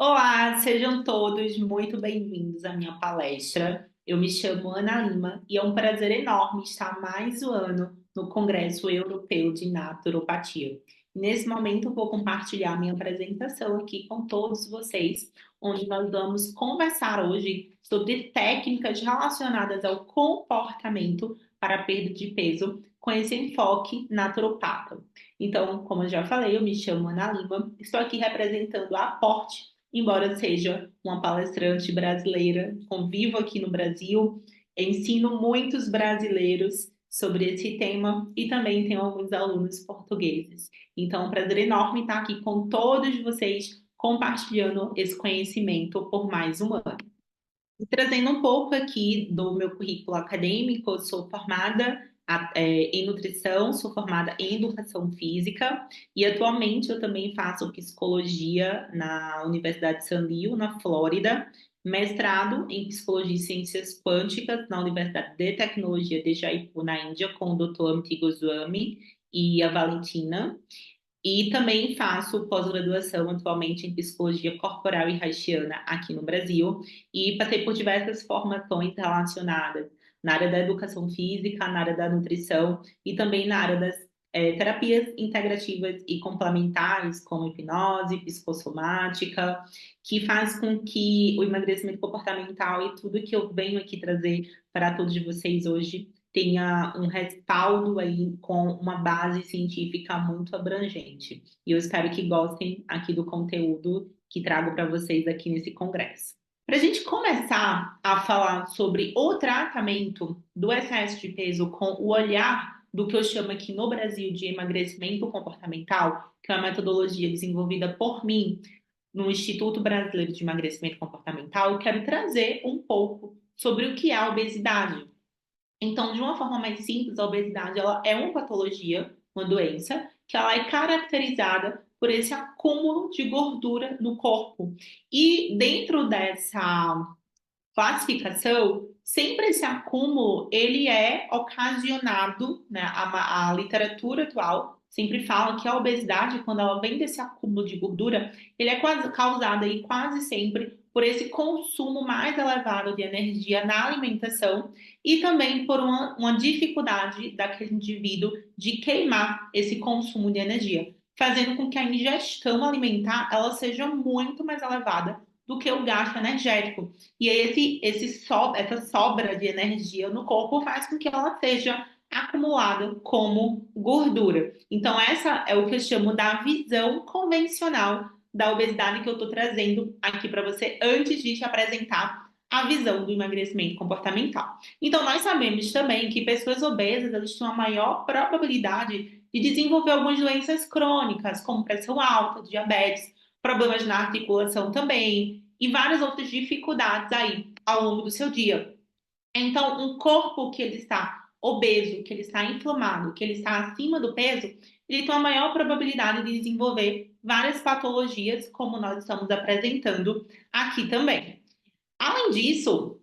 Olá, sejam todos muito bem-vindos à minha palestra. Eu me chamo Ana Lima e é um prazer enorme estar mais um ano no Congresso Europeu de Naturopatia. Nesse momento, eu vou compartilhar minha apresentação aqui com todos vocês, onde nós vamos conversar hoje sobre técnicas relacionadas ao comportamento para a perda de peso, com esse enfoque naturopata. Então, como eu já falei, eu me chamo Ana Lima, estou aqui representando a Aporte. Embora seja uma palestrante brasileira, convivo aqui no Brasil, ensino muitos brasileiros sobre esse tema e também tenho alguns alunos portugueses. Então, é um prazer enorme estar aqui com todos vocês, compartilhando esse conhecimento por mais um ano. E trazendo um pouco aqui do meu currículo acadêmico, eu sou formada em nutrição, sou formada em educação física e atualmente eu também faço psicologia na Universidade de San Diego, na Flórida, mestrado em psicologia e ciências quânticas na Universidade de Tecnologia de Jaipur, na Índia, com o Dr. Amit Goswami e a Valentina. E também faço pós-graduação atualmente em psicologia corporal e haitiana aqui no Brasil. E passei por diversas formações relacionadas na área da educação física, na área da nutrição e também na área das terapias integrativas e complementares, como hipnose, psicossomática, que faz com que o emagrecimento comportamental e tudo que eu venho aqui trazer para todos vocês hoje tenha um respaldo aí com uma base científica muito abrangente. E eu espero que gostem aqui do conteúdo que trago para vocês aqui nesse congresso. Para a gente começar a falar sobre o tratamento do excesso de peso com o olhar do que eu chamo aqui no Brasil de emagrecimento comportamental, que é uma metodologia desenvolvida por mim no Instituto Brasileiro de Emagrecimento Comportamental, eu quero trazer um pouco sobre o que é a obesidade. Então, de uma forma mais simples, a obesidade ela é uma patologia, uma doença, que ela é caracterizada por esse acúmulo de gordura no corpo. E dentro dessa classificação, sempre esse acúmulo ele é ocasionado, né? A literatura atual sempre fala que a obesidade, quando ela vem desse acúmulo de gordura, ele é quase causada aí quase sempre por esse consumo mais elevado de energia na alimentação e também por uma dificuldade daquele indivíduo de queimar esse consumo de energia, fazendo com que a ingestão alimentar ela seja muito mais elevada do que o gasto energético. E essa sobra de energia no corpo faz com que ela seja acumulada como gordura. Então, essa é o que eu chamo da visão convencional da obesidade que eu estou trazendo aqui para você antes de te apresentar a visão do emagrecimento comportamental. Então, nós sabemos também que pessoas obesas elas têm uma maior probabilidade de desenvolver algumas doenças crônicas, como pressão alta, diabetes, problemas na articulação também, e várias outras dificuldades aí ao longo do seu dia. Então, um corpo que ele está obeso, que ele está inflamado, que ele está acima do peso, ele tem uma maior probabilidade de desenvolver várias patologias, como nós estamos apresentando aqui também. Além disso,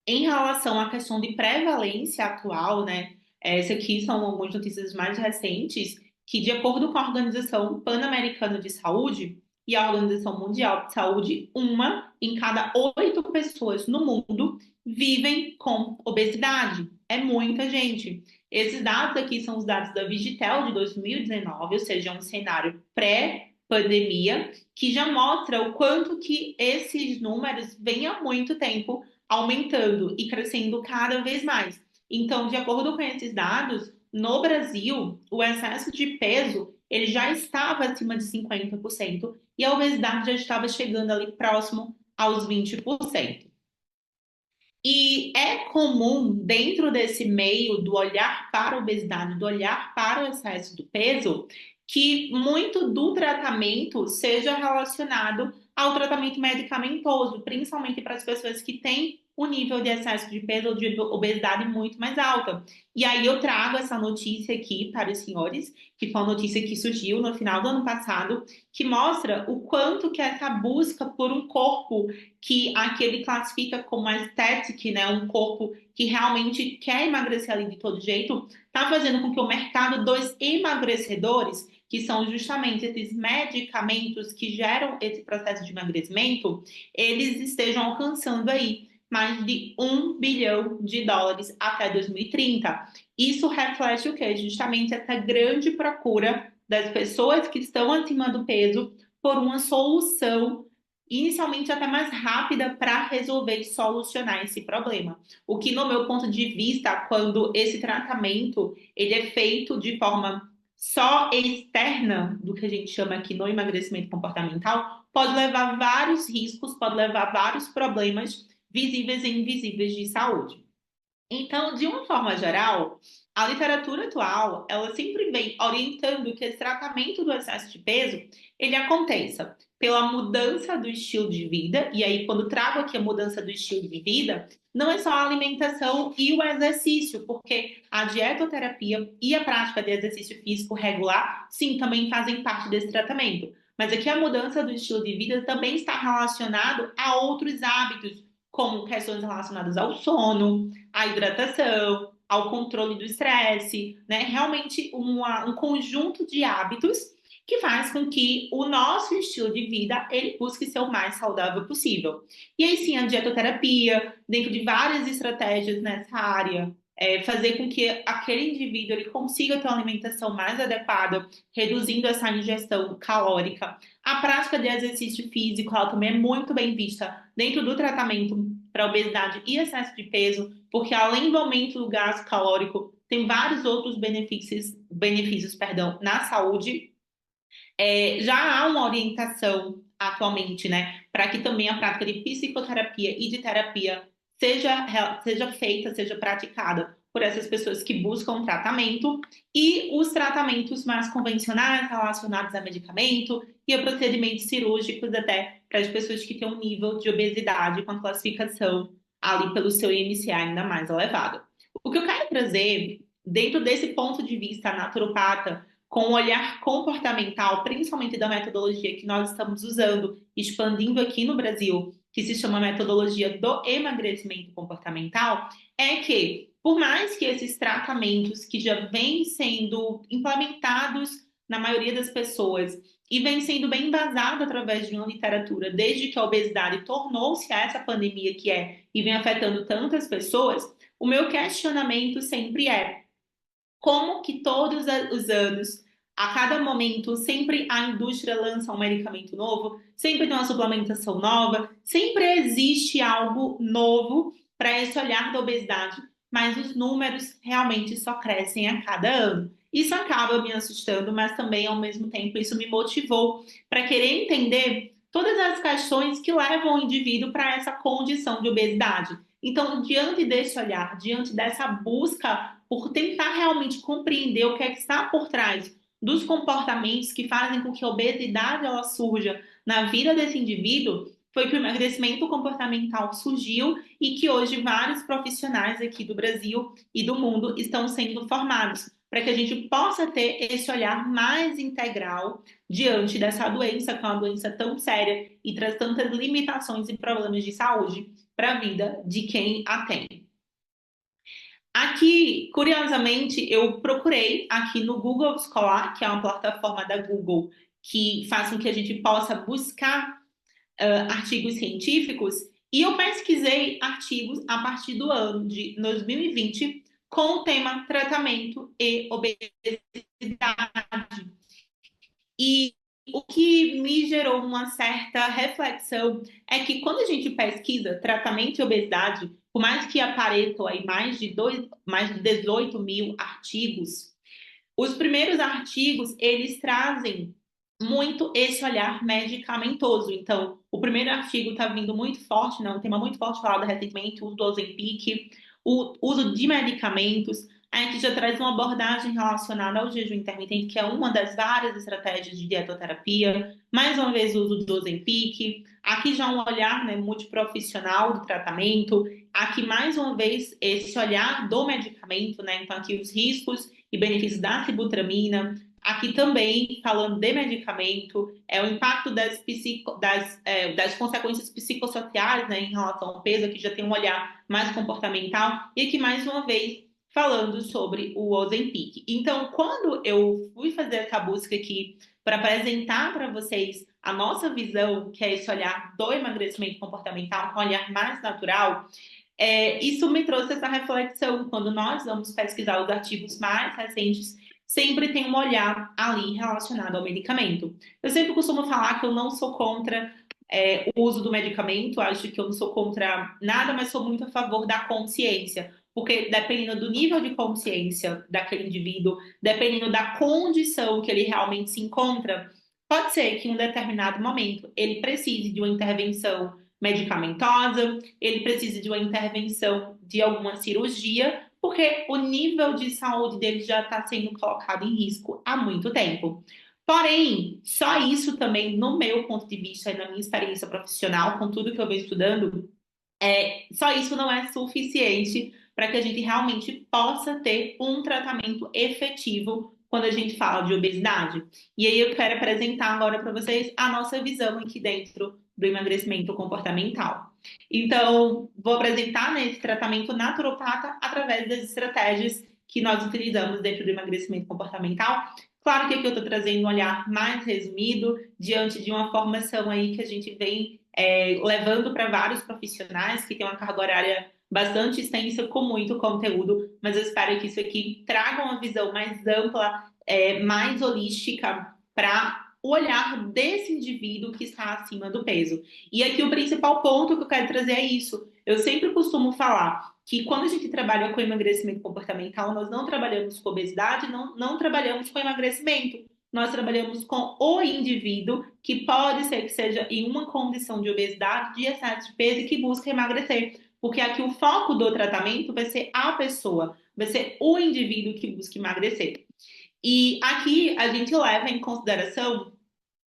em relação à questão de prevalência atual, né? Essas aqui são algumas notícias mais recentes, que de acordo com a Organização Pan-Americana de Saúde e a Organização Mundial de Saúde, uma em cada 8 pessoas no mundo vivem com obesidade. É muita gente. Esses dados aqui são os dados da Vigitel de 2019, ou seja, um cenário pré-pandemia, que já mostra o quanto que esses números vêm há muito tempo aumentando e crescendo cada vez mais. Então, de acordo com esses dados, no Brasil, o excesso de peso ele já estava acima de 50% e a obesidade já estava chegando ali próximo aos 20%. E é comum, dentro desse meio do olhar para a obesidade, do olhar para o excesso do peso, que muito do tratamento seja relacionado ao tratamento medicamentoso, principalmente para as pessoas que têm o nível de excesso de peso ou de obesidade muito mais alta. E aí eu trago essa notícia aqui para os senhores, que foi uma notícia que surgiu no final do ano passado, que mostra o quanto que essa busca por um corpo que aqui ele classifica como aesthetic, né, um corpo que realmente quer emagrecer ali de todo jeito, tá fazendo com que o mercado dos emagrecedores, que são justamente esses medicamentos que geram esse processo de emagrecimento, eles estejam alcançando aí mais de US$ 1 bilhão até 2030. Isso reflete o quê? Justamente essa grande procura das pessoas que estão acima do peso por uma solução inicialmente até mais rápida para resolver e solucionar esse problema. O que, no meu ponto de vista, quando esse tratamento ele é feito de forma só externa, do que a gente chama aqui no emagrecimento comportamental, pode levar vários riscos, pode levar vários problemas visíveis e invisíveis de saúde. Então, de uma forma geral, a literatura atual, ela sempre vem orientando que esse tratamento do excesso de peso, ele aconteça pela mudança do estilo de vida, e aí quando trago aqui a mudança do estilo de vida, não é só a alimentação e o exercício, porque a dietoterapia e a prática de exercício físico regular, sim, também fazem parte desse tratamento. Mas aqui a mudança do estilo de vida também está relacionado a outros hábitos, como questões relacionadas ao sono, à hidratação, ao controle do estresse, né? Realmente um conjunto de hábitos que faz com que o nosso estilo de vida ele busque ser o mais saudável possível. E aí sim, a dietoterapia, dentro de várias estratégias nessa área, fazer com que aquele indivíduo ele consiga ter uma alimentação mais adequada, reduzindo essa ingestão calórica. A prática de exercício físico, ela também é muito bem vista dentro do tratamento para obesidade e excesso de peso, porque além do aumento do gasto calórico, tem vários outros benefícios, perdão, na saúde. Já há uma orientação atualmente, né, para que também a prática de psicoterapia e de terapia seja feita, seja praticada por essas pessoas que buscam tratamento e os tratamentos mais convencionais relacionados a medicamento e a procedimentos cirúrgicos até para as pessoas que têm um nível de obesidade com a classificação ali pelo seu IMC ainda mais elevado. O que eu quero trazer dentro desse ponto de vista naturopata com um olhar comportamental, principalmente da metodologia que nós estamos usando, expandindo aqui no Brasil, que se chama metodologia do emagrecimento comportamental, é que, por mais que esses tratamentos que já vêm sendo implementados na maioria das pessoas e vem sendo bem embasado através de uma literatura, desde que a obesidade tornou-se essa pandemia que é e vem afetando tantas pessoas, o meu questionamento sempre é como que todos os anos, a cada momento, sempre a indústria lança um medicamento novo, sempre tem uma suplementação nova, sempre existe algo novo para esse olhar da obesidade, mas os números realmente só crescem a cada ano. Isso acaba me assustando, mas também, ao mesmo tempo, isso me motivou para querer entender todas as questões que levam o indivíduo para essa condição de obesidade. Então, diante desse olhar, diante dessa busca por tentar realmente compreender o que é que está por trás dos comportamentos que fazem com que a obesidade ela surja na vida desse indivíduo, foi que o emagrecimento comportamental surgiu e que hoje vários profissionais aqui do Brasil e do mundo estão sendo formados para que a gente possa ter esse olhar mais integral diante dessa doença, que é uma doença tão séria e traz tantas limitações e problemas de saúde para a vida de quem a tem. Aqui, curiosamente, eu procurei aqui no Google Scholar, que é uma plataforma da Google que faz com que a gente possa buscar artigos científicos, e eu pesquisei artigos a partir do ano de 2020 com o tema tratamento e obesidade. E o que me gerou uma certa reflexão é que quando a gente pesquisa tratamento e obesidade, por mais que apareçam aí mais de 18 mil artigos, os primeiros artigos, eles trazem muito esse olhar medicamentoso. Então, o primeiro artigo está vindo muito forte, né, um tema muito forte falado recentemente, o uso do Ozempic, o uso de medicamentos. A gente já traz uma abordagem relacionada ao jejum intermitente, que é uma das várias estratégias de dietoterapia. Mais uma vez, o uso do Ozempic. Aqui já um olhar, né, multiprofissional do tratamento. Aqui, mais uma vez, esse olhar do medicamento, né? Então, aqui os riscos e benefícios da sibutramina. Aqui também, falando de medicamento, o impacto das consequências psicossociais, né, em relação ao peso, que já tem um olhar mais comportamental, e aqui, mais uma vez, falando sobre o Ozempic. Então, quando eu fui fazer essa busca aqui para apresentar para vocês a nossa visão, que é esse olhar do emagrecimento comportamental, um olhar mais natural, isso me trouxe essa reflexão. Quando nós vamos pesquisar os artigos mais recentes, sempre tem um olhar ali relacionado ao medicamento. Eu sempre costumo falar que eu não sou contra o uso do medicamento, acho que eu não sou contra nada, mas sou muito a favor da consciência. Porque dependendo do nível de consciência daquele indivíduo, dependendo da condição que ele realmente se encontra, pode ser que em um determinado momento ele precise de uma intervenção medicamentosa, ele precisa de uma intervenção de alguma cirurgia, porque o nível de saúde dele já está sendo colocado em risco há muito tempo. Porém, só isso também, no meu ponto de vista e na minha experiência profissional, com tudo que eu venho estudando, só isso não é suficiente para que a gente realmente possa ter um tratamento efetivo quando a gente fala de obesidade. E aí eu quero apresentar agora para vocês a nossa visão aqui dentro do emagrecimento comportamental. Então, vou apresentar, né, esse tratamento naturopata através das estratégias que nós utilizamos dentro do emagrecimento comportamental. Claro que aqui eu estou trazendo um olhar mais resumido diante de uma formação aí que a gente vem levando para vários profissionais que têm uma carga horária bastante extensa com muito conteúdo, mas eu espero que isso aqui traga uma visão mais ampla, mais holística para o olhar desse indivíduo que está acima do peso. E aqui o principal ponto que eu quero trazer é isso. Eu sempre costumo falar que quando a gente trabalha com emagrecimento comportamental, nós não trabalhamos com obesidade, não trabalhamos com emagrecimento. Nós trabalhamos com o indivíduo que pode ser que seja em uma condição de obesidade, de excesso de peso e que busca emagrecer. Porque aqui o foco do tratamento vai ser a pessoa, vai ser o indivíduo que busca emagrecer. E aqui a gente leva em consideração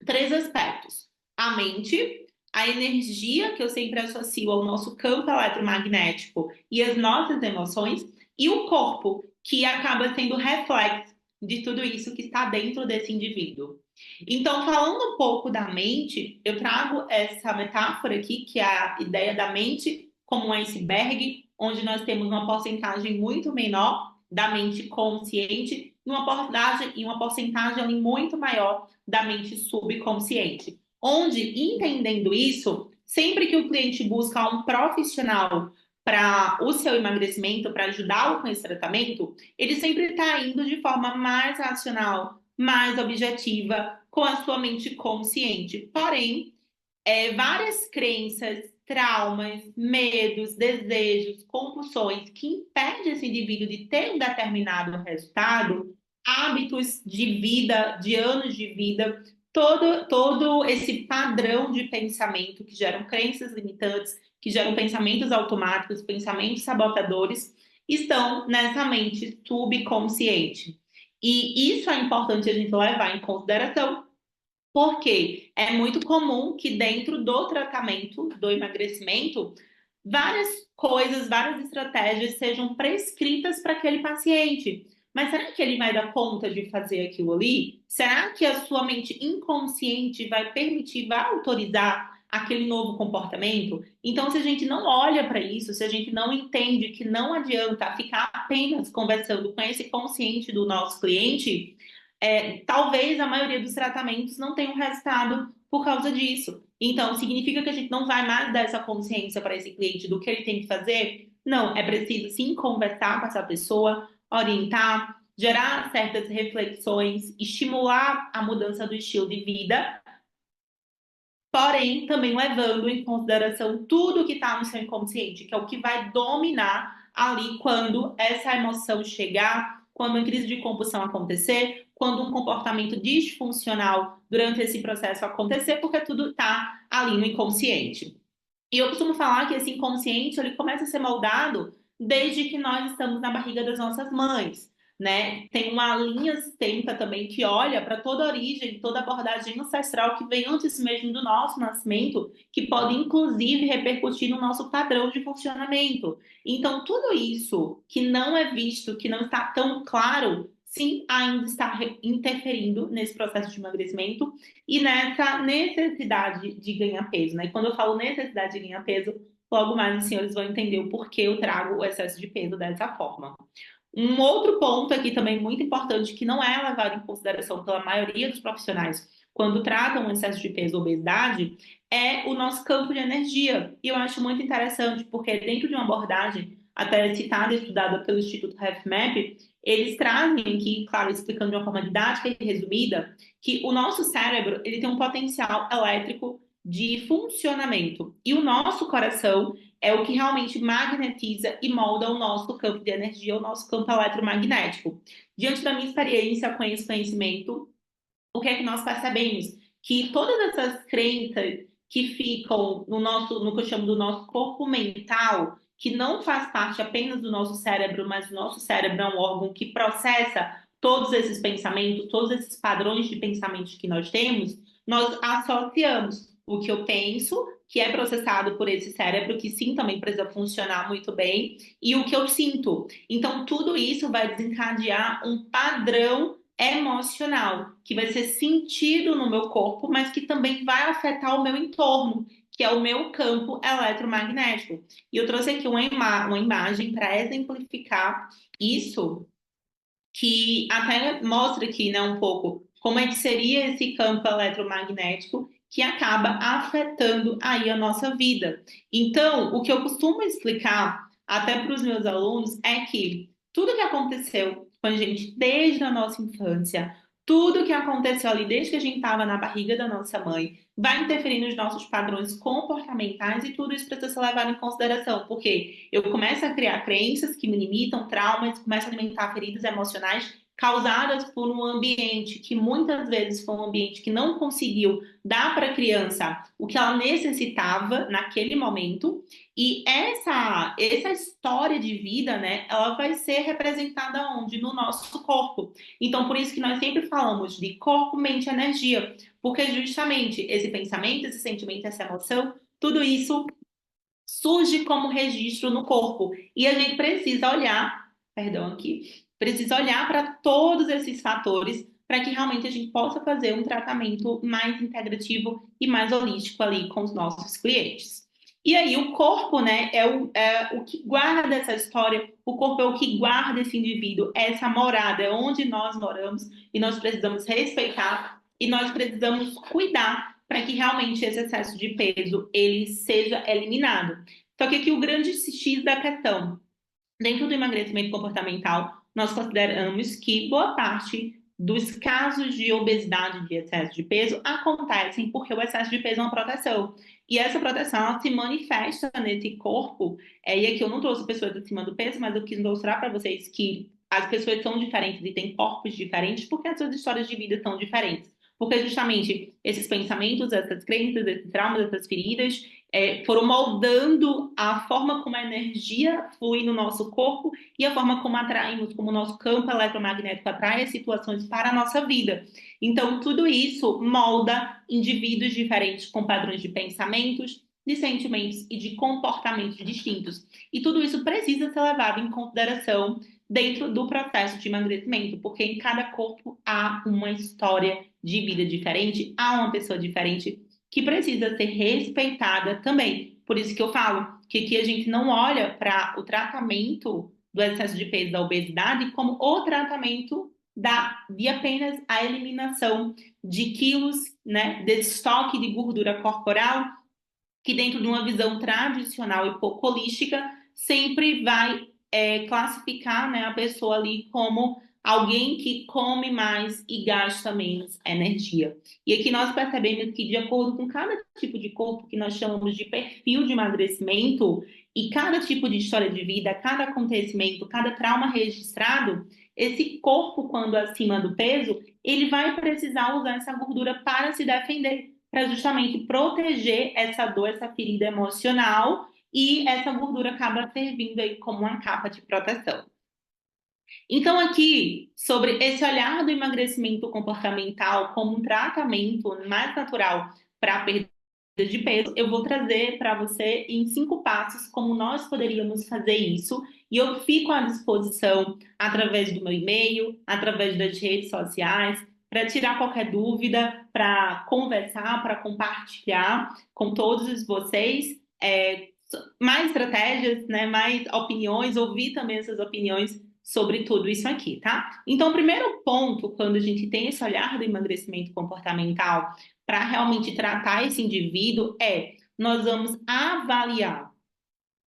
três aspectos: a mente, a energia, que eu sempre associo ao nosso campo eletromagnético e as nossas emoções, e o corpo, que acaba sendo reflexo de tudo isso que está dentro desse indivíduo. Então, falando um pouco da mente, eu trago essa metáfora aqui, que é a ideia da mente como um iceberg, onde nós temos uma porcentagem muito menor da mente consciente e uma porcentagem ali muito maior da mente subconsciente. Onde, entendendo isso, sempre que o cliente busca um profissional para o seu emagrecimento, para ajudá-lo com esse tratamento, ele sempre está indo de forma mais racional, mais objetiva, com a sua mente consciente. Porém, várias crenças, traumas, medos, desejos, compulsões que impedem esse indivíduo de ter um determinado resultado, hábitos de vida, de anos de vida, todo esse padrão de pensamento que geram crenças limitantes, que geram pensamentos automáticos, pensamentos sabotadores, estão nessa mente subconsciente. E isso é importante a gente levar em consideração, porque é muito comum que dentro do tratamento do emagrecimento, várias coisas, várias estratégias sejam prescritas para aquele paciente. Mas será que ele vai dar conta de fazer aquilo ali? Será que a sua mente inconsciente vai permitir, vai autorizar aquele novo comportamento? Então, se a gente não olha para isso, se a gente não entende que não adianta ficar apenas conversando com esse consciente do nosso cliente, talvez a maioria dos tratamentos não tenham resultado por causa disso. Então, significa que a gente não vai mais dar essa consciência para esse cliente do que ele tem que fazer? Não, é preciso sim conversar com essa pessoa, orientar, gerar certas reflexões, estimular a mudança do estilo de vida, porém também levando em consideração tudo que está no seu inconsciente, que é o que vai dominar ali quando essa emoção chegar, quando uma crise de compulsão acontecer, quando um comportamento disfuncional durante esse processo acontecer, porque tudo está ali no inconsciente. E eu costumo falar que esse inconsciente ele começa a ser moldado desde que nós estamos na barriga das nossas mães, né? Tem uma linha sistêmica também que olha para toda a origem, toda a abordagem ancestral que vem antes mesmo do nosso nascimento, que pode inclusive repercutir no nosso padrão de funcionamento. Então, tudo isso que não é visto, que não está tão claro, sim, ainda está interferindo nesse processo de emagrecimento e nessa necessidade de ganhar peso, né? E quando eu falo necessidade de ganhar peso, logo mais os senhores vão entender o porquê eu trago o excesso de peso dessa forma. Um outro ponto aqui também muito importante, que não é levado em consideração pela maioria dos profissionais quando tratam o excesso de peso ou obesidade, é o nosso campo de energia. E eu acho muito interessante, porque dentro de uma abordagem, até citada e estudada pelo Instituto HealthMap, eles trazem aqui, claro, explicando de uma forma didática e resumida, que o nosso cérebro ele tem um potencial elétrico de funcionamento. E o nosso coração é o que realmente magnetiza e molda o nosso campo de energia, o nosso campo eletromagnético. Diante da minha experiência com esse conhecimento, o que é que nós percebemos? Que todas essas crenças que ficam no nosso, no que eu chamo do nosso corpo mental, que não faz parte apenas do nosso cérebro, mas o nosso cérebro é um órgão que processa todos esses pensamentos, todos esses padrões de pensamentos que nós temos, nós associamos o que eu penso, que é processado por esse cérebro, que sim, também precisa funcionar muito bem, e o que eu sinto. Então, tudo isso vai desencadear um padrão emocional, que vai ser sentido no meu corpo, mas que também vai afetar o meu entorno, que é o meu campo eletromagnético. E eu trouxe aqui uma imagem para exemplificar isso, que até mostra aqui, né, um pouco como é que seria esse campo eletromagnético que acaba afetando aí a nossa vida. Então, o que eu costumo explicar até para os meus alunos é que tudo que aconteceu com a gente desde a nossa infância, tudo que aconteceu ali desde que a gente estava na barriga da nossa mãe, vai interferir nos nossos padrões comportamentais e tudo isso precisa ser levado em consideração, porque eu começo a criar crenças que me limitam, traumas, começo a alimentar feridas emocionais causadas por um ambiente que muitas vezes foi um ambiente que não conseguiu dar para a criança o que ela necessitava naquele momento. E essa história de vida, né, ela vai ser representada onde? No nosso corpo. Então, por isso que nós sempre falamos de corpo, mente e energia, porque justamente esse pensamento, esse sentimento, essa emoção, tudo isso surge como registro no corpo. E a gente precisa olhar, perdão aqui, precisa olhar para todos esses fatores para que realmente a gente possa fazer um tratamento mais integrativo e mais holístico ali com os nossos clientes. E aí, o corpo, né, é o que guarda essa história, o corpo é o que guarda esse indivíduo, é essa morada, é onde nós moramos e nós precisamos respeitar e nós precisamos cuidar para que realmente esse excesso de peso ele seja eliminado. Só que aqui o grande X da questão, dentro do emagrecimento comportamental, nós consideramos que boa parte dos casos de obesidade, de excesso de peso, acontecem porque o excesso de peso é uma proteção. E essa proteção ela se manifesta nesse corpo. E aqui eu não trouxe pessoas acima do peso, mas eu quis mostrar para vocês que as pessoas são diferentes e têm corpos diferentes porque as suas histórias de vida são diferentes. Porque justamente esses pensamentos, essas crenças, esses traumas, essas feridas, foram moldando a forma como a energia flui no nosso corpo e a forma como atraímos, como o nosso campo eletromagnético atrai as situações para a nossa vida. Então, tudo isso molda indivíduos diferentes com padrões de pensamentos, de sentimentos e de comportamentos distintos. E tudo isso precisa ser levado em consideração dentro do processo de emagrecimento, porque em cada corpo há uma história de vida diferente, há uma pessoa diferente que precisa ser respeitada também. Por isso que eu falo que aqui a gente não olha para o tratamento do excesso de peso, da obesidade, como o tratamento de apenas a eliminação de quilos, né, desse estoque de gordura corporal, que dentro de uma visão tradicional e pouco holística, sempre vai classificar, né, a pessoa ali como alguém que come mais e gasta menos energia. E aqui nós percebemos que, de acordo com cada tipo de corpo que nós chamamos de perfil de emagrecimento, e cada tipo de história de vida, cada acontecimento, cada trauma registrado, esse corpo, quando acima do peso, ele vai precisar usar essa gordura para se defender, para justamente proteger essa dor, essa ferida emocional, e essa gordura acaba servindo aí como uma capa de proteção. Então, aqui, sobre esse olhar do emagrecimento comportamental como um tratamento mais natural para a perda de peso, eu vou trazer para você em 5 passos como nós poderíamos fazer isso. E eu fico à disposição através do meu e-mail, através das redes sociais, para tirar qualquer dúvida, para conversar, para compartilhar com todos vocês. Mais estratégias, né, mais opiniões, ouvir também essas opiniões sobre tudo isso aqui, tá? Então, o primeiro ponto, quando a gente tem esse olhar do emagrecimento comportamental para realmente tratar esse indivíduo, nós vamos avaliar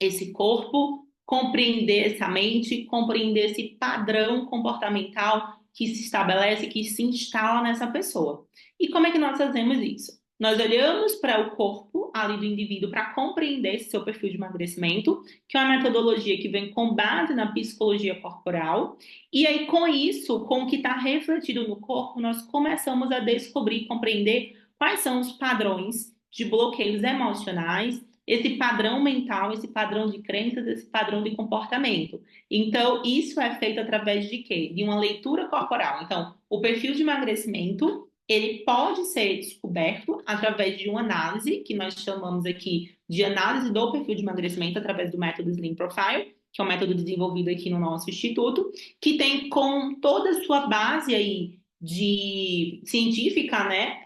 esse corpo, compreender essa mente, compreender esse padrão comportamental que se estabelece, que se instala nessa pessoa. E como é que nós fazemos isso? Nós olhamos para o corpo ali do indivíduo para compreender esse seu perfil de emagrecimento, que é uma metodologia que vem com base na psicologia corporal. E aí, com isso, com o que está refletido no corpo, nós começamos a descobrir e compreender quais são os padrões de bloqueios emocionais, esse padrão mental, esse padrão de crenças, esse padrão de comportamento. Então, isso é feito através de quê? De uma leitura corporal. Então, o perfil de emagrecimento, ele pode ser descoberto através de uma análise, que nós chamamos aqui de análise do perfil de emagrecimento através do método Slim Profile, que é um método desenvolvido aqui no nosso instituto, que tem com toda a sua base aí de científica, né?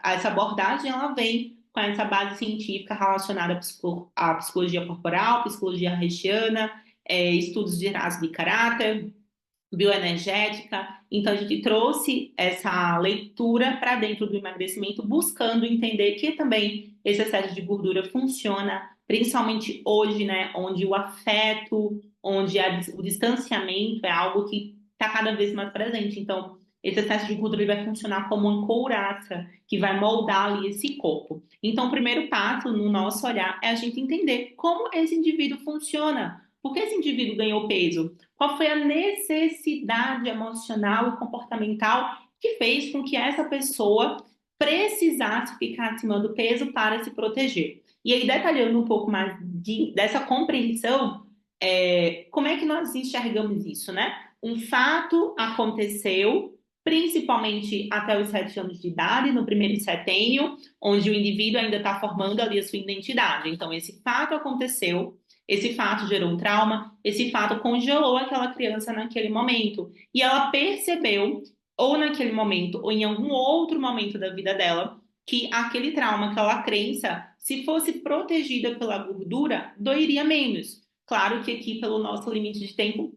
Essa abordagem, ela vem com essa base científica relacionada à psicologia corporal, psicologia reichiana, estudos de traços de caráter, bioenergética. Então, a gente trouxe essa leitura para dentro do emagrecimento, buscando entender que também esse excesso de gordura funciona, principalmente hoje, né, onde o afeto, onde o distanciamento é algo que está cada vez mais presente. Então, esse excesso de gordura ele vai funcionar como uma couraça que vai moldar ali esse corpo. Então, o primeiro passo no nosso olhar é a gente entender como esse indivíduo funciona. Por que esse indivíduo ganhou peso? Qual foi a necessidade emocional e comportamental que fez com que essa pessoa precisasse ficar acima do peso para se proteger? E aí, detalhando um pouco mais dessa compreensão, como é que nós enxergamos isso, né? Um fato aconteceu, principalmente até os 7 anos de idade, no primeiro setênio, onde o indivíduo ainda está formando ali a sua identidade. Então, esse fato aconteceu, esse fato gerou um trauma, esse fato congelou aquela criança naquele momento. E ela percebeu, ou naquele momento, ou em algum outro momento da vida dela, que aquele trauma, aquela crença, se fosse protegida pela gordura, doeria menos. Claro que aqui, pelo nosso limite de tempo,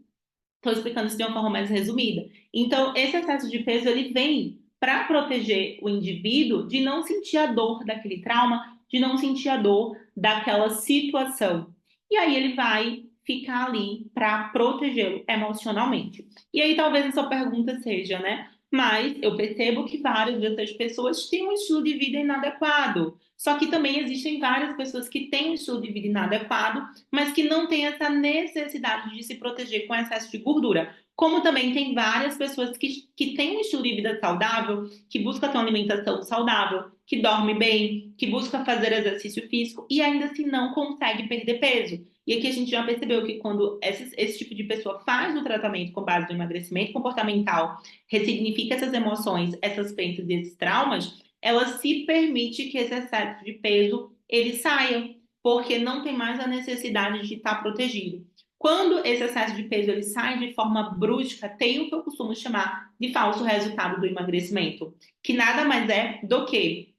estou explicando isso de uma forma mais resumida. Então, esse excesso de peso, ele vem para proteger o indivíduo de não sentir a dor daquele trauma, de não sentir a dor daquela situação. E aí ele vai ficar ali para protegê-lo emocionalmente. E aí talvez a sua pergunta seja, né? Mas eu percebo que várias dessas pessoas têm um estilo de vida inadequado. Só que também existem várias pessoas que têm um estilo de vida inadequado, mas que não têm essa necessidade de se proteger com excesso de gordura. Como também tem várias pessoas que têm um estilo de vida saudável, que busca ter uma alimentação saudável, que dorme bem, que busca fazer exercício físico e ainda assim não consegue perder peso. E aqui a gente já percebeu que quando esse tipo de pessoa faz o tratamento com base no emagrecimento comportamental, ressignifica essas emoções, essas crenças e esses traumas, ela se permite que esse excesso de peso ele saia, porque não tem mais a necessidade de estar protegido. Quando esse excesso de peso ele sai de forma brusca, tem o que eu costumo chamar de falso resultado do emagrecimento, que nada mais é do que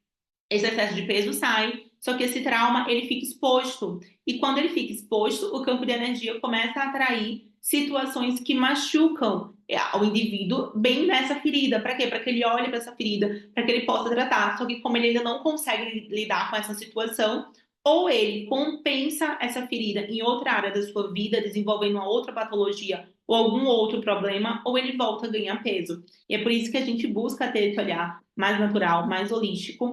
esse excesso de peso sai, só que esse trauma ele fica exposto. E quando ele fica exposto, o campo de energia começa a atrair situações que machucam o indivíduo bem nessa ferida. Para quê? Para que ele olhe para essa ferida, para que ele possa tratar. Só que como ele ainda não consegue lidar com essa situação, ou ele compensa essa ferida em outra área da sua vida, desenvolvendo uma outra patologia ou algum outro problema, ou ele volta a ganhar peso. E é por isso que a gente busca ter esse olhar mais natural, mais holístico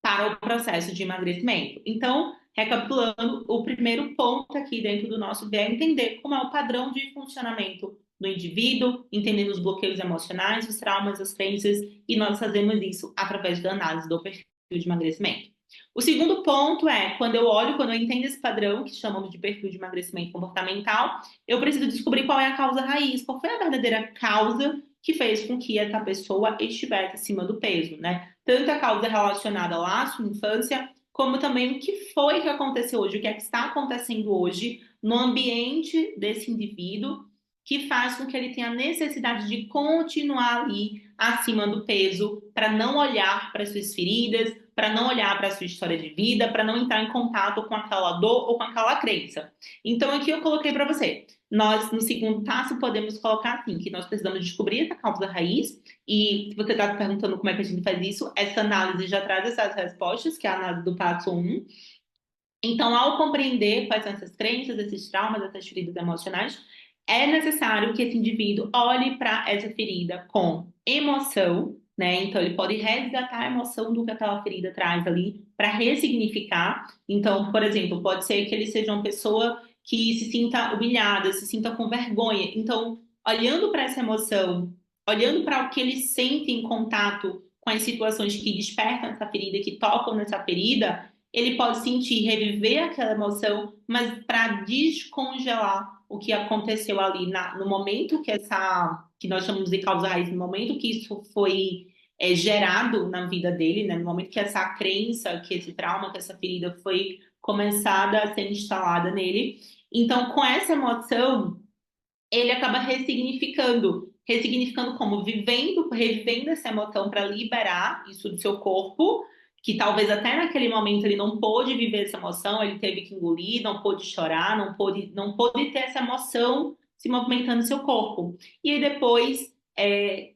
para o processo de emagrecimento. Então, recapitulando, o primeiro ponto aqui dentro do nosso V é entender como é o padrão de funcionamento do indivíduo, entendendo os bloqueios emocionais, os traumas, as crenças, e nós fazemos isso através da análise do perfil de emagrecimento. O segundo ponto é, quando eu entendo esse padrão, que chamamos de perfil de emagrecimento comportamental, eu preciso descobrir qual é a causa raiz, qual foi a verdadeira causa que fez com que essa pessoa estivesse acima do peso, né? Tanto a causa relacionada lá à sua infância, como também o que foi que aconteceu hoje, o que é que está acontecendo hoje no ambiente desse indivíduo que faz com que ele tenha a necessidade de continuar ali acima do peso, para não olhar para suas feridas, para não olhar para a sua história de vida, para não entrar em contato com aquela dor ou com aquela crença. Então, aqui eu coloquei para você. Nós, no segundo passo, podemos colocar assim, que nós precisamos descobrir essa causa raiz, e se você está se perguntando como é que a gente faz isso, essa análise já traz essas respostas, que é a análise do passo um. Então, ao compreender quais são essas crenças, esses traumas, essas feridas emocionais, é necessário que esse indivíduo olhe para essa ferida com emoção, né? Então, ele pode resgatar a emoção do que aquela ferida traz ali para ressignificar. Então, por exemplo, pode ser que ele seja uma pessoa que se sinta humilhada, se sinta com vergonha. Então, olhando para essa emoção, olhando para o que ele sente em contato com as situações que despertam essa ferida, que tocam nessa ferida, ele pode sentir, reviver aquela emoção, mas para descongelar o que aconteceu ali no momento que nós chamamos de causa raiz, no momento que isso foi gerado na vida dele, né? No momento que essa crença, que esse trauma, que essa ferida foi começada a ser instalada nele. Então, com essa emoção, ele acaba ressignificando. Ressignificando como? Vivendo, revivendo essa emoção para liberar isso do seu corpo, que talvez até naquele momento ele não pôde viver essa emoção, ele teve que engolir, não pôde chorar, não pôde ter essa emoção se movimentando no seu corpo. E aí depois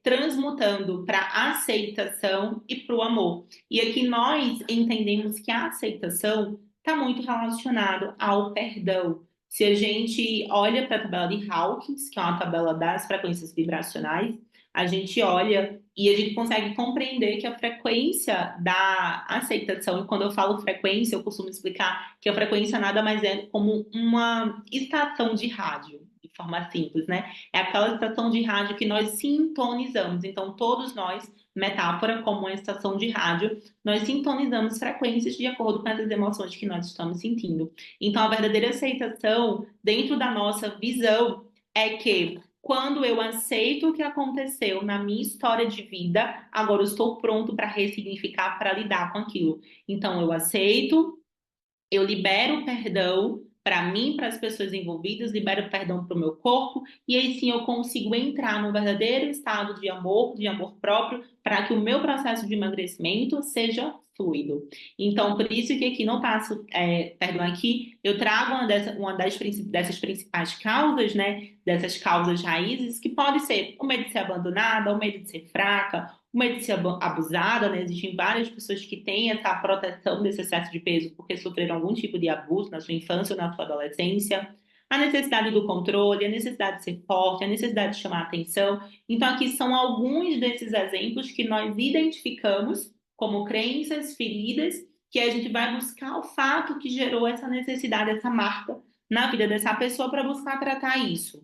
transmutando para aceitação e para o amor. E aqui nós entendemos que a aceitação está muito relacionado ao perdão. Se a gente olha para a tabela de Hawkins, que é uma tabela das frequências vibracionais, a gente olha e a gente consegue compreender que a frequência da aceitação, e quando eu falo frequência, eu costumo explicar que a frequência nada mais é como uma estação de rádio, de forma simples, né? É aquela estação de rádio que nós sintonizamos. Então, todos nós, metáfora como uma estação de rádio, nós sintonizamos frequências de acordo com as emoções que nós estamos sentindo. Então, a verdadeira aceitação, dentro da nossa visão, é que quando eu aceito o que aconteceu na minha história de vida, agora eu estou pronto para ressignificar, para lidar com aquilo. Então, eu aceito, eu libero o perdão para mim, para as pessoas envolvidas, libero o perdão para o meu corpo, e aí sim eu consigo entrar no verdadeiro estado de amor próprio, para que o meu processo de emagrecimento seja fluido. Então, por isso que aqui no passo, perdão, aqui eu trago dessas principais causas, né? Dessas causas raízes, que pode ser o medo de ser abandonada, o medo de ser fraca, o medo de ser abusada, né? Existem várias pessoas que têm essa proteção desse excesso de peso porque sofreram algum tipo de abuso na sua infância ou na sua adolescência. A necessidade do controle, a necessidade de ser forte, a necessidade de chamar atenção. Então, aqui são alguns desses exemplos que nós identificamos como crenças, feridas, que a gente vai buscar o fato que gerou essa necessidade, essa marca na vida dessa pessoa para buscar tratar isso.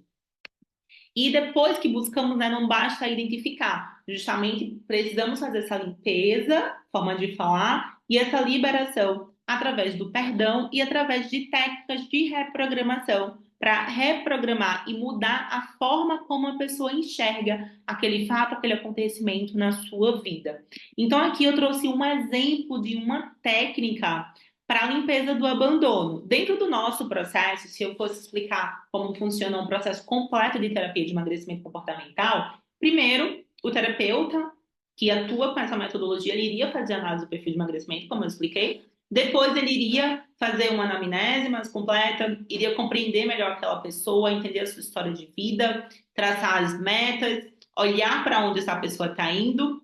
E depois que buscamos, né, não basta identificar. Justamente precisamos fazer essa limpeza, forma de falar, e essa liberação através do perdão e através de técnicas de reprogramação para reprogramar e mudar a forma como a pessoa enxerga aquele fato, aquele acontecimento na sua vida. Então, aqui eu trouxe um exemplo de uma técnica para a limpeza do abandono. Dentro do nosso processo, se eu fosse explicar como funciona um processo completo de terapia de emagrecimento comportamental, primeiro, o terapeuta que atua com essa metodologia, ele iria fazer análise do perfil de emagrecimento, como eu expliquei. Depois ele iria fazer uma anamnese mais completa, iria compreender melhor aquela pessoa, entender a sua história de vida, traçar as metas, olhar para onde essa pessoa está indo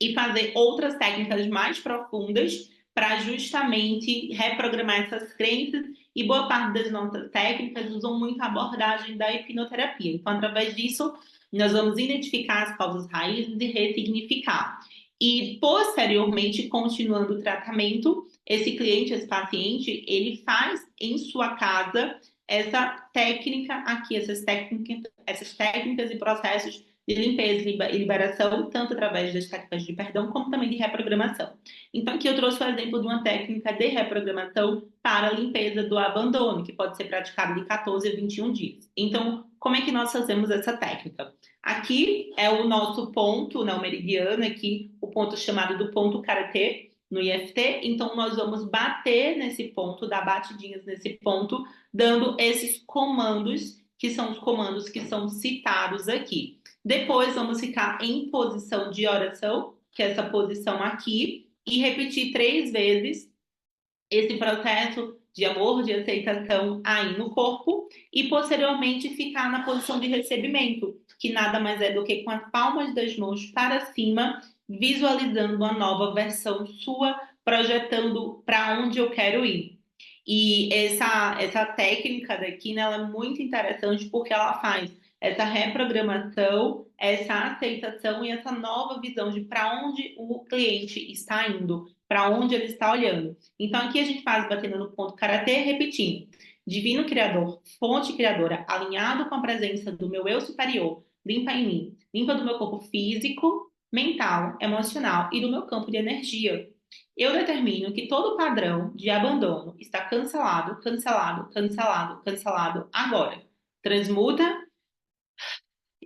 e fazer outras técnicas mais profundas para justamente reprogramar essas crenças, e boa parte das nossas técnicas usam muito a abordagem da hipnoterapia. Então, através disso, nós vamos identificar as causas raízes e ressignificar. E, posteriormente, continuando o tratamento, esse cliente, esse paciente, ele faz em sua casa essa técnica aqui, essas técnicas e processos de limpeza e liberação, tanto através das técnicas de perdão, como também de reprogramação. Então, aqui eu trouxe o exemplo de uma técnica de reprogramação para a limpeza do abandono, que pode ser praticada de 14 a 21 dias. Então, como é que nós fazemos essa técnica? Aqui é o nosso ponto, né, o meridiano, aqui o ponto chamado do ponto karatê, no IFT, então nós vamos bater nesse ponto, dar batidinhas nesse ponto, dando esses comandos, que são os comandos que são citados aqui. Depois vamos ficar em posição de oração, que é essa posição aqui, e repetir 3 vezes esse processo de amor, de aceitação aí no corpo e posteriormente ficar na posição de recebimento, que nada mais é do que com as palmas das mãos para cima, visualizando uma nova versão sua, projetando para onde eu quero ir. E essa técnica daqui, né, ela é muito interessante porque ela faz essa reprogramação, essa aceitação e essa nova visão de para onde o cliente está indo, para onde ele está olhando. Então, aqui a gente faz batendo no ponto karatê, repetindo. Divino Criador, fonte criadora, alinhado com a presença do meu eu superior, limpa em mim, limpa do meu corpo físico, mental, emocional e do meu campo de energia. Eu determino que todo padrão de abandono está cancelado, cancelado, cancelado, cancelado agora. Transmuta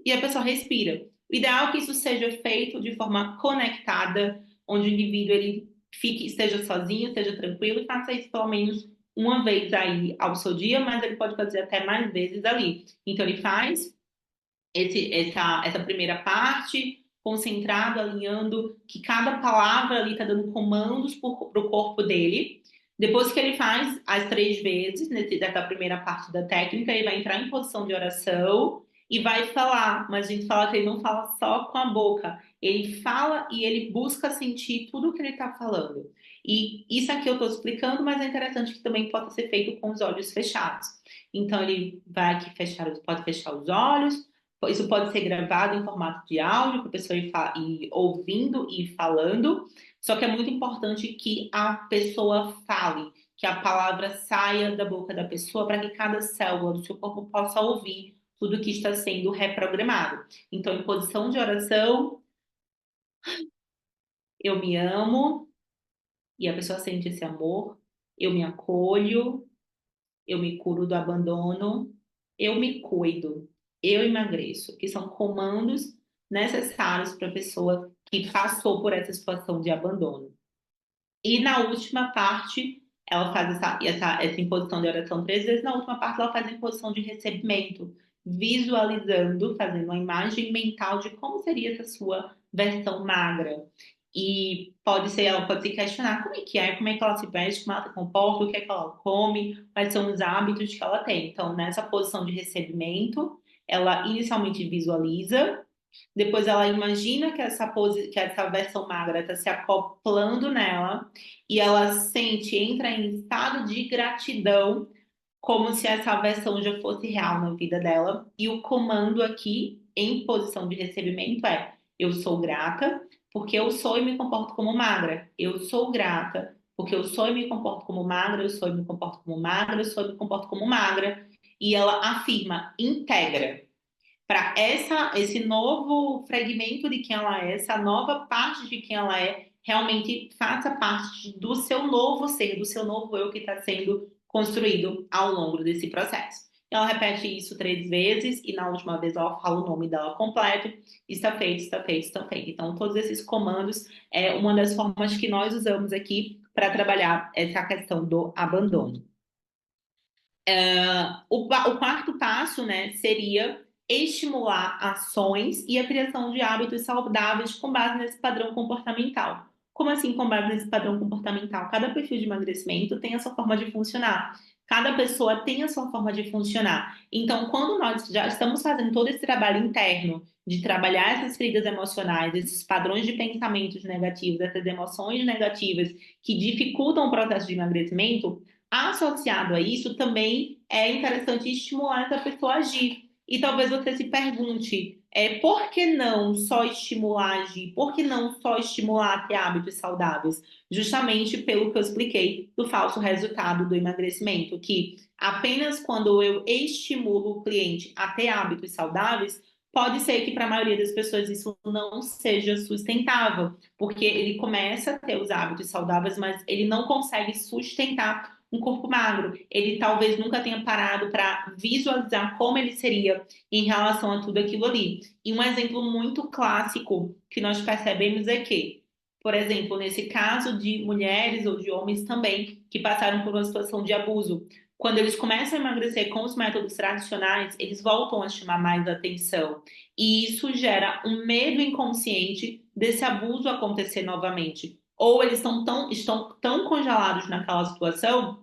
e a pessoa respira. O ideal é que isso seja feito de forma conectada, onde o indivíduo ele esteja sozinho, esteja tranquilo e faça isso pelo menos uma vez aí ao seu dia, mas ele pode fazer até mais vezes ali. Então ele faz essa primeira parte, concentrado, alinhando que cada palavra ali está dando comandos para o corpo dele. Depois que ele faz as 3 vezes, dessa primeira parte da técnica, ele vai entrar em posição de oração e vai falar, mas a gente fala que ele não fala só com a boca, ele fala e ele busca sentir tudo o que ele está falando. E isso aqui eu estou explicando, mas é interessante que também possa ser feito com os olhos fechados. Então ele vai aqui pode fechar os olhos, isso pode ser gravado em formato de áudio, para a pessoa ir ouvindo e falando. Só que é muito importante que a pessoa fale, que a palavra saia da boca da pessoa, para que cada célula do seu corpo possa ouvir tudo que está sendo reprogramado. Então, em posição de oração, eu me amo, e a pessoa sente esse amor, eu me acolho, eu me curo do abandono, eu me cuido, eu emagreço, que são comandos necessários para a pessoa que passou por essa situação de abandono. E na última parte, ela faz essa imposição de oração 3 vezes, na última parte ela faz a imposição de recebimento, visualizando, fazendo uma imagem mental de como seria essa sua versão magra. E ela pode se questionar como é que ela se veste, como ela se comporta, o que é que ela come, quais são os hábitos que ela tem. Então, nessa posição de recebimento, ela inicialmente visualiza, depois ela imagina que essa versão magra está se acoplando nela e ela entra em estado de gratidão, como se essa versão já fosse real na vida dela. E o comando aqui, em posição de recebimento, é: eu sou grata porque eu sou e me comporto como magra. Eu sou grata porque eu sou e me comporto como magra. Eu sou e me comporto como magra. Eu sou e me comporto como magra. E ela afirma, integra para esse novo fragmento de quem ela é, essa nova parte de quem ela é, realmente faça parte do seu novo ser, do seu novo eu que está sendo construído ao longo desse processo. Ela repete isso 3 vezes e na última vez ela fala o nome dela completo. Está feito, está feito, está feito. Então, todos esses comandos é uma das formas que nós usamos aqui para trabalhar essa questão do abandono. O quarto passo, né, seria estimular ações e a criação de hábitos saudáveis com base nesse padrão comportamental. Como assim, com base nesse padrão comportamental? Cada perfil de emagrecimento tem a sua forma de funcionar. Cada pessoa tem a sua forma de funcionar. Então, quando nós já estamos fazendo todo esse trabalho interno de trabalhar essas feridas emocionais, esses padrões de pensamentos negativos, essas emoções negativas que dificultam o processo de emagrecimento, associado a isso, também é interessante estimular essa pessoa a agir. E talvez você se pergunte, por que não só estimular a agir? Por que não só estimular a ter hábitos saudáveis? Justamente pelo que eu expliquei do falso resultado do emagrecimento, que apenas quando eu estimulo o cliente a ter hábitos saudáveis, pode ser que para a maioria das pessoas isso não seja sustentável, porque ele começa a ter os hábitos saudáveis, mas ele não consegue sustentar um corpo magro. Ele talvez nunca tenha parado para visualizar como ele seria em relação a tudo aquilo ali. E um exemplo muito clássico que nós percebemos é que, por exemplo, nesse caso de mulheres ou de homens também que passaram por uma situação de abuso, quando eles começam a emagrecer com os métodos tradicionais, eles voltam a chamar mais atenção. E isso gera um medo inconsciente desse abuso acontecer novamente. ou eles estão tão congelados naquela situação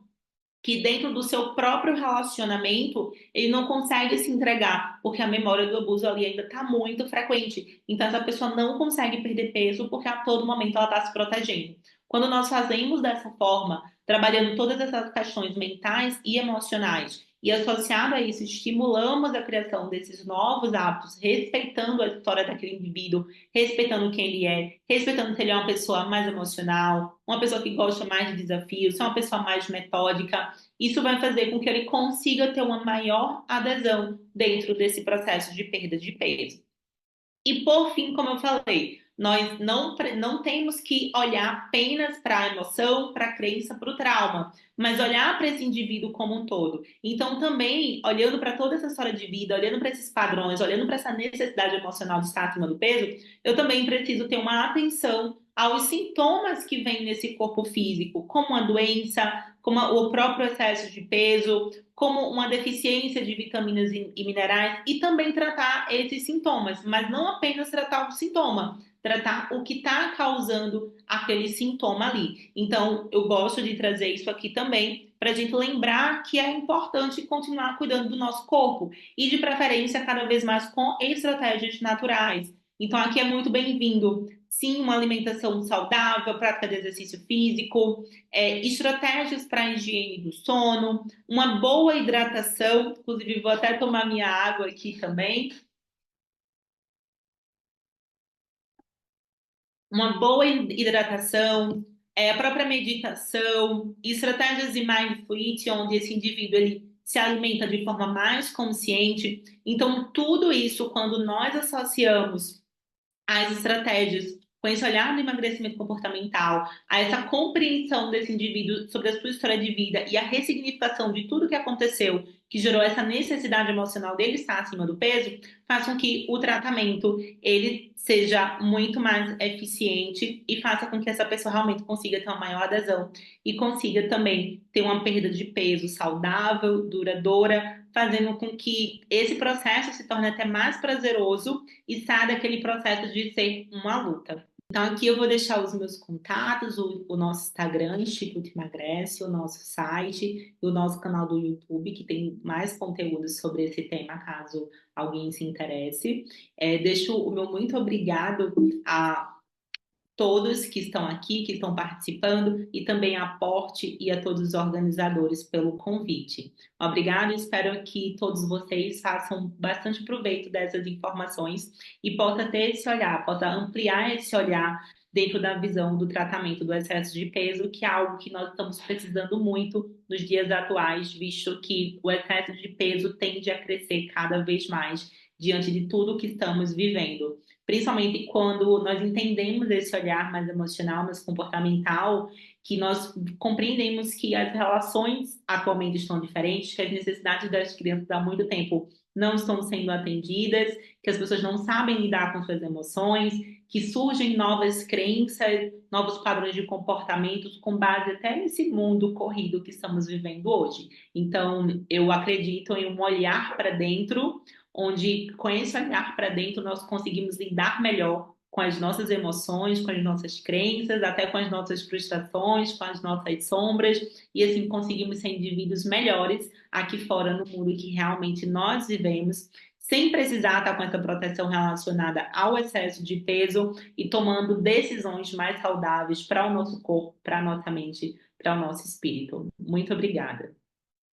que dentro do seu próprio relacionamento ele não consegue se entregar, porque a memória do abuso ali ainda está muito frequente. Então essa pessoa não consegue perder peso porque a todo momento ela está se protegendo. Quando nós fazemos dessa forma, trabalhando todas essas questões mentais e emocionais, e associado a isso, estimulamos a criação desses novos hábitos, respeitando a história daquele indivíduo, respeitando quem ele é, respeitando se ele é uma pessoa mais emocional, uma pessoa que gosta mais de desafios, se é uma pessoa mais metódica. Isso vai fazer com que ele consiga ter uma maior adesão dentro desse processo de perda de peso. E por fim, como eu falei, nós não temos que olhar apenas para a emoção, para a crença, para o trauma, mas olhar para esse indivíduo como um todo. Então, também, olhando para toda essa história de vida, olhando para esses padrões, olhando para essa necessidade emocional de estar acima do peso, eu também preciso ter uma atenção aos sintomas que vêm nesse corpo físico, como a doença, como o próprio excesso de peso, como uma deficiência de vitaminas e minerais e também tratar esses sintomas, mas não apenas tratar o sintoma, tratar o que está causando aquele sintoma ali. Então, eu gosto de trazer isso aqui também para a gente lembrar que é importante continuar cuidando do nosso corpo e, de preferência, cada vez mais com estratégias naturais. Então, aqui é muito bem-vindo. Sim, uma alimentação saudável, prática de exercício físico, estratégias para a higiene do sono, uma boa hidratação, inclusive vou até tomar minha água aqui também, uma boa hidratação, a própria meditação, estratégias de mindful eating, onde esse indivíduo ele se alimenta de forma mais consciente. Então, tudo isso, quando nós associamos as estratégias com esse olhar do emagrecimento comportamental, a essa compreensão desse indivíduo sobre a sua história de vida e a ressignificação de tudo que aconteceu, que gerou essa necessidade emocional dele estar acima do peso, faz com que o tratamento ele seja muito mais eficiente e faça com que essa pessoa realmente consiga ter uma maior adesão e consiga também ter uma perda de peso saudável, duradoura, fazendo com que esse processo se torne até mais prazeroso e saia daquele processo de ser uma luta. Então, aqui eu vou deixar os meus contatos, o nosso Instagram, Instituto Emagrece, o nosso site e o nosso canal do YouTube, que tem mais conteúdos sobre esse tema, caso alguém se interesse. Deixo o meu muito obrigado a todos que estão aqui, que estão participando, e também a Porte e a todos os organizadores pelo convite. Obrigada, espero que todos vocês façam bastante proveito dessas informações e possa ter esse olhar, possa ampliar esse olhar dentro da visão do tratamento do excesso de peso, que é algo que nós estamos precisando muito nos dias atuais, visto que o excesso de peso tende a crescer cada vez mais diante de tudo que estamos vivendo. Principalmente quando nós entendemos esse olhar mais emocional, mais comportamental, que nós compreendemos que as relações atualmente estão diferentes, que as necessidades das crianças há muito tempo não estão sendo atendidas, que as pessoas não sabem lidar com suas emoções, que surgem novas crenças, novos padrões de comportamentos com base até nesse mundo corrido que estamos vivendo hoje. Então, eu acredito em um olhar para dentro onde com esse olhar para dentro nós conseguimos lidar melhor com as nossas emoções, com as nossas crenças, até com as nossas frustrações, com as nossas sombras, e assim conseguimos ser indivíduos melhores aqui fora no mundo que realmente nós vivemos, sem precisar estar com essa proteção relacionada ao excesso de peso e tomando decisões mais saudáveis para o nosso corpo, para a nossa mente, para o nosso espírito. Muito obrigada.